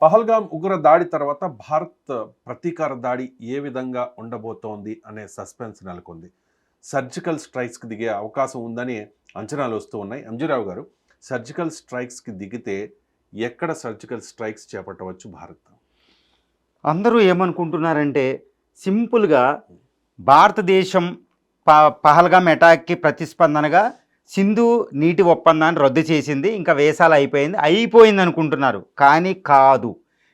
పహల్గామ్ ఉగ్ర దాడి తర్వాత భారత్ ప్రతీకార దాడి ఏ విధంగా ఉండబోతోంది అనే సస్పెన్స్ నెలకొంది. సర్జికల్ స్ట్రైక్స్కి దిగే అవకాశం ఉందని అంచనాలు వస్తూ ఉన్నాయి. అంజీరావు గారు, సర్జికల్ స్ట్రైక్స్కి దిగితే ఎక్కడ సర్జికల్ స్ట్రైక్స్ చేపట్టవచ్చు భారత్? అందరూ ఏమనుకుంటున్నారంటే సింపుల్గా భారతదేశం పహల్గామ్ అటాక్కి ప్రతిస్పందనగా సింధు నీటి ఒప్పందాన్ని రద్దు చేసింది, ఇంకా వేసాలు అయిపోయింది అనుకుంటున్నారు. కానీ కాదు.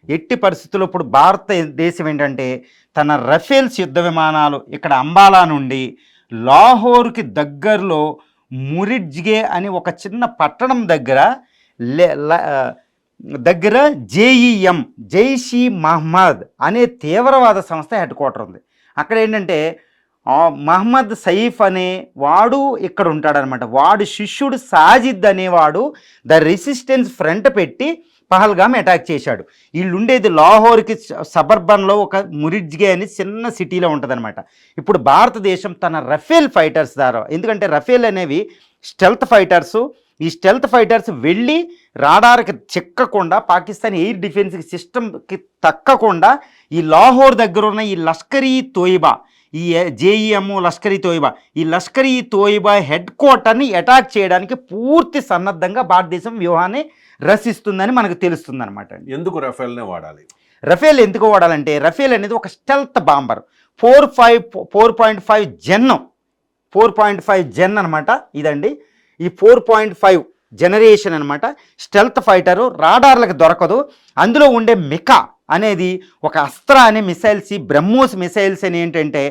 ఎట్టి పరిస్థితుల్లో ఇప్పుడు భారతదేశం ఏంటంటే తన రఫేల్స్ యుద్ధ విమానాలు ఇక్కడ అంబాలా నుండి లాహోర్కి దగ్గరలో మురిడ్జ్గే అని ఒక చిన్న పట్టణం దగ్గర జేఈఎం జైష్ ఈ మహమ్మద్ అనే తీవ్రవాద సంస్థ హెడ్ క్వార్టర్ ఉంది. అక్కడ ఏంటంటే మహమ్మద్ సయీఫ్ అనే వాడు ఇక్కడ ఉంటాడనమాట. వాడు శిష్యుడు సాజిద్ అనేవాడు ద రెసిస్టెన్స్ ఫ్రంట్ పెట్టి పహల్గామ్ అటాక్ చేశాడు. వీళ్ళు ఉండేది లాహోర్కి సబర్బన్లో ఒక మురిడ్జ్గే అని చిన్న సిటీలో ఉంటుందన్నమాట. ఇప్పుడు భారతదేశం తన రఫేల్ ఫైటర్స్ ద్వారా, ఎందుకంటే రఫేల్ అనేవి స్టెల్త్ ఫైటర్సు, ఈ స్టెల్త్ ఫైటర్స్ వెళ్ళి రాడార్కి చిక్కకుండా పాకిస్తాన్ ఎయిర్ డిఫెన్స్ సిస్టమ్కి తక్కకుండా ఈ లాహోర్ దగ్గర ఉన్న ఈ లష్కర్ ఈ తోయిబా, ఈ జేఈఎం లష్కర్ ఈ తోయిబా, ఈ లష్కర్ ఈ తోయిబా హెడ్ క్వార్టర్ని అటాక్ చేయడానికి పూర్తి సన్నద్ధంగా భారతదేశం వ్యూహాన్ని రచిస్తుందని మనకు తెలుస్తుంది అనమాట. ఎందుకు రఫేల్నే వాడాలి? రఫేల్ ఎందుకు వాడాలంటే రఫేల్ అనేది ఒక స్టెల్త్ బాంబర్, 4.5 జెన్ అనమాట. ఇదండి ఈ 4.5 జనరేషన్ అనమాట. స్టెల్త్ ఫైటరు, రాడార్లకు దొరకదు. అందులో ఉండే మికా అనేది ఒక అస్త్ర అనే మిసైల్స్, ఈ బ్రహ్మోస్ మిసైల్స్ అని ఏంటంటే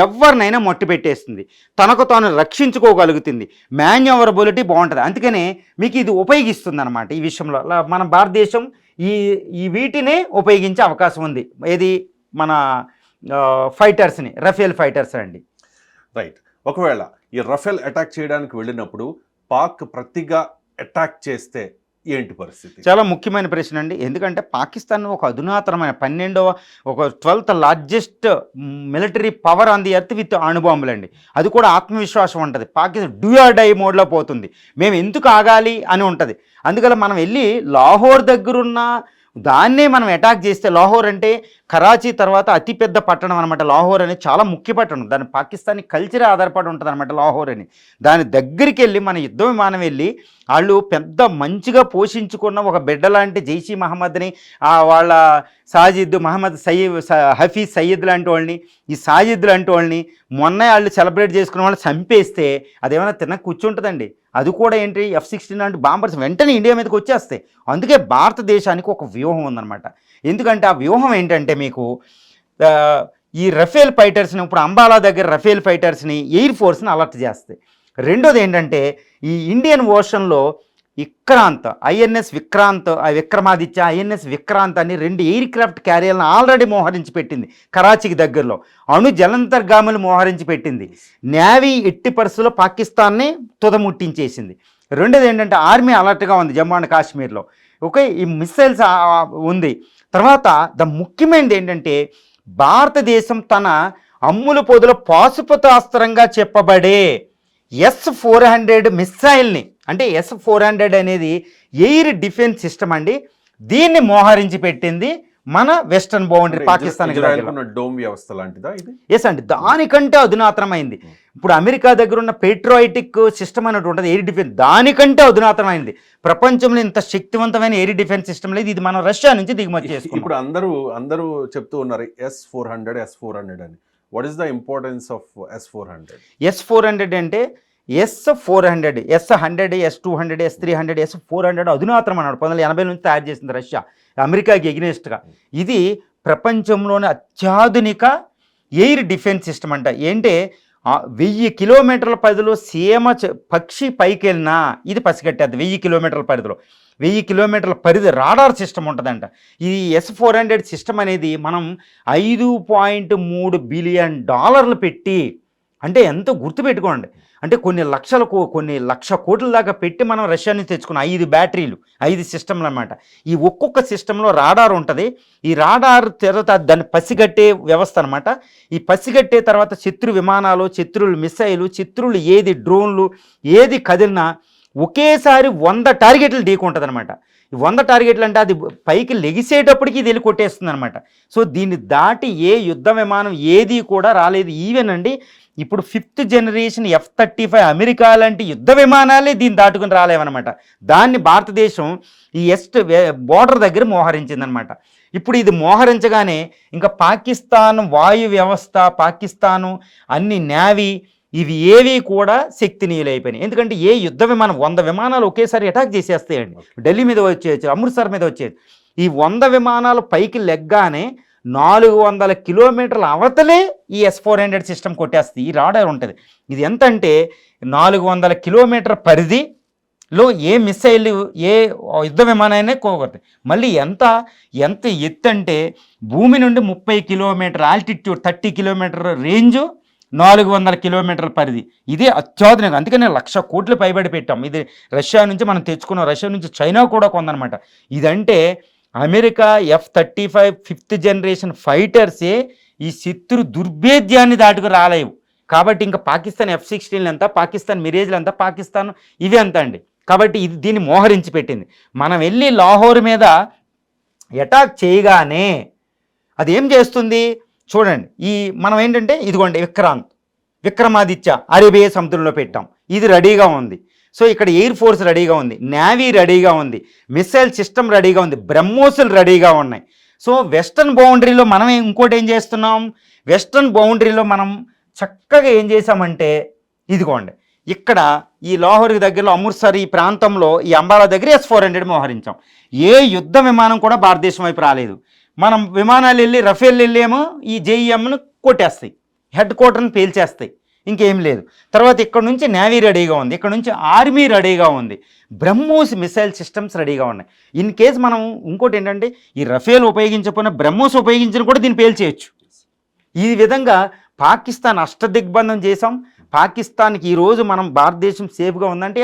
ఎవరినైనా మొట్టి పెట్టేస్తుంది, తనకు తాను రక్షించుకోగలుగుతుంది, మాన్యూవరబిలిటీ బాగుంటుంది. అందుకనే మీకు ఇది ఉపయోగిస్తుంది అనమాట. ఈ విషయంలో మన భారతదేశం ఈ వీటినే ఉపయోగించే అవకాశం ఉంది. ఏది మన ఫైటర్స్ని, రఫేల్ ఫైటర్స్ అండి. రైట్. ఒకవేళ ఈ రఫేల్ అటాక్ చేయడానికి వెళ్ళినప్పుడు పాక్ ప్రతిగా అటాక్ చేస్తే ఏంటి పరిస్థితి? చాలా ముఖ్యమైన ప్రశ్న అండి. ఎందుకంటే పాకిస్తాన్ ఒక అధునాతనమైన 12th largest military power on the earth with అణుబాంబులండి. అది కూడా ఆత్మవిశ్వాసం ఉంటుంది. పాకిస్తాన్ డూ ఆర్ డై మోడ్లో పోతుంది. మేము ఎందుకు ఆగాలి అని ఉంటుంది. అందుకని మనం వెళ్ళి లాహోర్ దగ్గరున్న దాన్నే మనం అటాక్ చేస్తే, లాహోర్ అంటే కరాచీ తర్వాత అతిపెద్ద పట్టణం అనమాట. లాహోర్ అనేది చాలా ముఖ్య పట్టణం. దాని పాకిస్తానీ కల్చరే ఆధారపడి ఉంటుంది అనమాట లాహోర్ అని. దాని దగ్గరికి వెళ్ళి మన యుద్ధ విమానం వెళ్ళి వాళ్ళు పెద్ద మంచిగా పోషించుకున్న ఒక బిడ్డ లాంటి జైష్ ఈ మహమ్మద్ని, వాళ్ళ సాజిద్ మహమ్మద్ హఫీజ్ సయ్యద్ లాంటి వాళ్ళని, ఈ సాజిద్ లాంటి వాళ్ళని మొన్న వాళ్ళు సెలబ్రేట్ చేసుకున్న వాళ్ళు చంపేస్తే అదేమైనా తిన్న కూర్చుంటుందండి. అది కూడా ఏంటి, F-16 లాంటి బాంబర్స్ వెంటనే ఇండియా మీదకి వచ్చేస్తాయి. అందుకే భారతదేశానికి ఒక వ్యూహం ఉందన్నమాట. ఎందుకంటే ఆ వ్యూహం ఏంటంటే మీకు ఈ రఫేల్ ఫైటర్స్ని, ఇప్పుడు అంబాలా దగ్గర రఫేల్ ఫైటర్స్ని ఎయిర్ ఫోర్స్ని అలర్ట్ చేస్తాయి. రెండోది ఏంటంటే ఈ ఇండియన్ ఓషన్లో విక్రాంత్, INS విక్రాంత్, విక్రమాదిత్య, INS విక్రాంత్ అని 2 ఎయిర్ క్రాఫ్ట్ క్యారియర్లను ఆల్రెడీ మోహరించి పెట్టింది. కరాచీకి దగ్గరలో అణు జలంతర్గాములు మోహరించి పెట్టింది. నేవీ ఎట్టి పరిస్థితుల్లో పాకిస్తాన్ని తుదముట్టించేసింది. రెండోది ఏంటంటే ఆర్మీ అలర్ట్గా ఉంది జమ్మూ అండ్ కాశ్మీర్లో. ఓకే, ఈ మిస్సైల్స్ ఉంది. తర్వాత ముఖ్యమైనది ఏంటంటే భారతదేశం తన అమ్ముల పొదుల పాశుపతాస్త్రంగా చెప్పబడే S-400 మిస్సైల్ని, అంటే S-400 అనేది ఎయిర్ డిఫెన్స్ సిస్టమ్ అండి. దీన్ని మోహరించి పెట్టింది మన వెస్టర్న్ బౌండరీ పాకిస్తాన్ డోమ్ వ్యవస్థ లాంటిదా ఇది? ఎస్ అండి, దానికంటే అధునాతనమైంది. ఇప్పుడు అమెరికా దగ్గర ఉన్న పేట్రియాటిక్ సిస్టమ్ అనేది ఉంటుంది ఎయిర్ డిఫెన్స్, దానికంటే అధునాతనమైంది. ప్రపంచంలో ఇంత శక్తివంతమైన ఎయిర్ డిఫెన్స్ సిస్టమ్ లేదు. ఇది మనం రష్యా నుంచి దిగుమతి చేసుకుంటాం. ఇప్పుడు అందరూ చెప్తూ ఉన్నారు S-400 అని. What is the importance of S-400? S-400 అంటే S-400, S-100, S-200, S-300, S-400 అధునాతనం అన్నాడు. 1980 నుంచి తయారు చేసింది రష్యా అమెరికాకి ఎగ్నెస్ట్గా. ఇది ప్రపంచంలోనే అత్యాధునిక ఎయిర్ డిఫెన్స్ సిస్టమ్ అంట. ఏంటే 1000 కిలోమీటర్ల పరిధిలో పక్షి పైకి వెళ్ళినా ఇది పసిగట్టేది. 1000 కిలోమీటర్ల పరిధిలో 1000 కిలోమీటర్ల పరిధి రాడార్ సిస్టమ్ ఉంటుందంట. ఈ S-400 సిస్టమ్ అనేది మనం $5.3 బిలియన్ పెట్టి, అంటే ఎంతో గుర్తుపెట్టుకోండి, అంటే కొన్ని లక్ష కోట్ల దాకా పెట్టి మనం రష్యా నుంచి తెచ్చుకున్న 5 బ్యాటరీలు, 5 సిస్టమ్లు అనమాట. ఈ ఒక్కొక్క సిస్టంలో రాడార్ ఉంటుంది. ఈ రాడార్ తర్వాత దాన్ని పసిగట్టే వ్యవస్థ అనమాట. ఈ పసిగట్టే తర్వాత శత్రు విమానాలు, శత్రువులు మిసైలు, శత్రువులు ఏది డ్రోన్లు ఏది కదిలినా ఒకేసారి 100 టార్గెట్లు ఢీకుంటుంది అనమాట. 100 టార్గెట్లు అంటే అది పైకి లెగిసేటప్పటికి ఇది వెళ్ళి కొట్టేస్తుంది అనమాట. సో దీన్ని దాటి ఏ యుద్ధ విమానం ఏది కూడా రాలేదు. ఈవెన్ అండి ఇప్పుడు 5th జనరేషన్ F-35 అమెరికా లాంటి యుద్ధ విమానాలే దీన్ని దాటుకుని రాలేవన్నమాట. దాన్ని భారతదేశం ఈ ఎస్ట్ బోర్డర్ దగ్గర మోహరించిందనమాట. ఇప్పుడు ఇది మోహరించగానే ఇంకా పాకిస్తాన్ వాయు వ్యవస్థ, పాకిస్తాను అన్ని నేవీ ఇవి ఏవి కూడా శక్తినీయులైపోయినాయి. ఎందుకంటే ఏ యుద్ధ విమానం 100 విమానాలు ఒకేసారి అటాక్ చేసేస్తాయండి. ఢిల్లీ మీద వచ్చేయచ్చు, అమృత్సర్ మీద వచ్చేది. ఈ 100 విమానాలు పైకి లెగ్గానే 400 కిలోమీటర్ల అవతలే ఈ S-400 సిస్టమ్ కొట్టేస్తుంది. ఈ రాడార్ ఉంటుంది. ఇది ఎంత అంటే 400 కిలోమీటర్ పరిధిలో ఏ మిసైల్ ఏ యుద్ధ విమానాన్ని కోగొడతాయి. మళ్ళీ ఎంత ఎత్తు అంటే భూమి నుండి 30 కిలోమీటర్ ఆల్టిట్యూడ్, 30 కిలోమీటర్ రేంజు, 400 కిలోమీటర్ల పరిధి. ఇదే అత్యాధునిక. అందుకనే 1,00,000 కోట్లు పైబడి పెట్టాం. ఇది రష్యా నుంచి మనం తెచ్చుకున్నాం. రష్యా నుంచి చైనా కూడా కొందనమాట. ఇదంటే అమెరికా F-35 5th జనరేషన్ ఫైటర్సే ఈ శత్రు దుర్భేద్యాన్ని దాటుకు రాలేవు. కాబట్టి ఇంకా పాకిస్తాన్ F-16 ఎంత, పాకిస్తాన్ మిరేజ్లు ఎంత, పాకిస్తాన్ ఇవి ఎంత అండి. కాబట్టి ఇది దీన్ని మోహరించి పెట్టింది. మనం వెళ్ళి లాహోర్ మీద అటాక్ చేయగానే అది ఏం చేస్తుంది చూడండి. ఈ మనం ఏంటంటే ఇదిగోండి విక్రమాదిత్య అరేబియా సముద్రంలో పెట్టాం. ఇది రెడీగా ఉంది. సో ఇక్కడ ఎయిర్ ఫోర్స్ రెడీగా ఉంది, నేవీ రెడీగా ఉంది, మిసైల్ సిస్టమ్ రెడీగా ఉంది, బ్రహ్మోసులు రెడీగా ఉన్నాయి. సో వెస్టర్న్ బౌండరీలో మనం ఇంకోటి ఏం చేస్తున్నాం, వెస్టర్న్ బౌండరీలో మనం చక్కగా ఏం చేసామంటే ఇదిగోండి ఇక్కడ ఈ లాహోర్ దగ్గరలో అమృత్సర్ ఈ ప్రాంతంలో ఈ అంబాలా దగ్గర S-400 మోహరించాం. ఏ యుద్ధ విమానం కూడా భారతదేశం వైపు రాలేదు. మనం విమానాలు వెళ్ళి రఫేల్ వెళ్ళేమో ఈ JEMను కొట్టేస్తాయి, హెడ్ క్వార్టర్ని పేల్చేస్తాయి, ఇంకేం లేదు. తర్వాత ఇక్కడ నుంచి నేవీ రెడీగా ఉంది, ఇక్కడ నుంచి ఆర్మీ రెడీగా ఉంది, బ్రహ్మోస్ మిసైల్ సిస్టమ్స్ రెడీగా ఉన్నాయి. ఇన్ కేస్ మనం ఇంకోటి ఏంటంటే ఈ రఫేల్ ఉపయోగించకపోయినా బ్రహ్మోస్ ఉపయోగించిన కూడా దీన్ని పేల్చేయచ్చు. ఈ విధంగా పాకిస్తాన్ అష్టదిగ్బంధం చేసాం. పాకిస్తాన్కి ఈరోజు మనం భారతదేశం సేఫ్గా ఉందంటే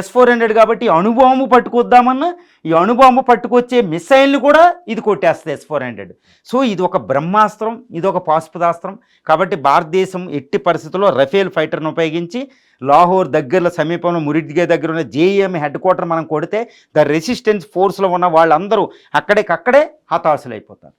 S-400 కాబట్టి అణుబాంబు పట్టుకొద్దామన్నా ఈ అణుబాంబు పట్టుకొచ్చే మిసైల్ని కూడా ఇది కొట్టేస్తుంది S-400. సో ఇది ఒక బ్రహ్మాస్త్రం, ఇది ఒక పాశుపతాస్త్రం. కాబట్టి భారతదేశం ఎట్టి పరిస్థితుల్లో రఫేల్ ఫైటర్ను ఉపయోగించి లాహోర్ దగ్గరలో సమీపంలో మురిడ్గే దగ్గర ఉన్న JEM హెడ్ క్వార్టర్ మనం కొడితే ద రెసిస్టెన్స్ ఫోర్స్లో ఉన్న వాళ్ళందరూ అక్కడికక్కడే హతాశులైపోతారు.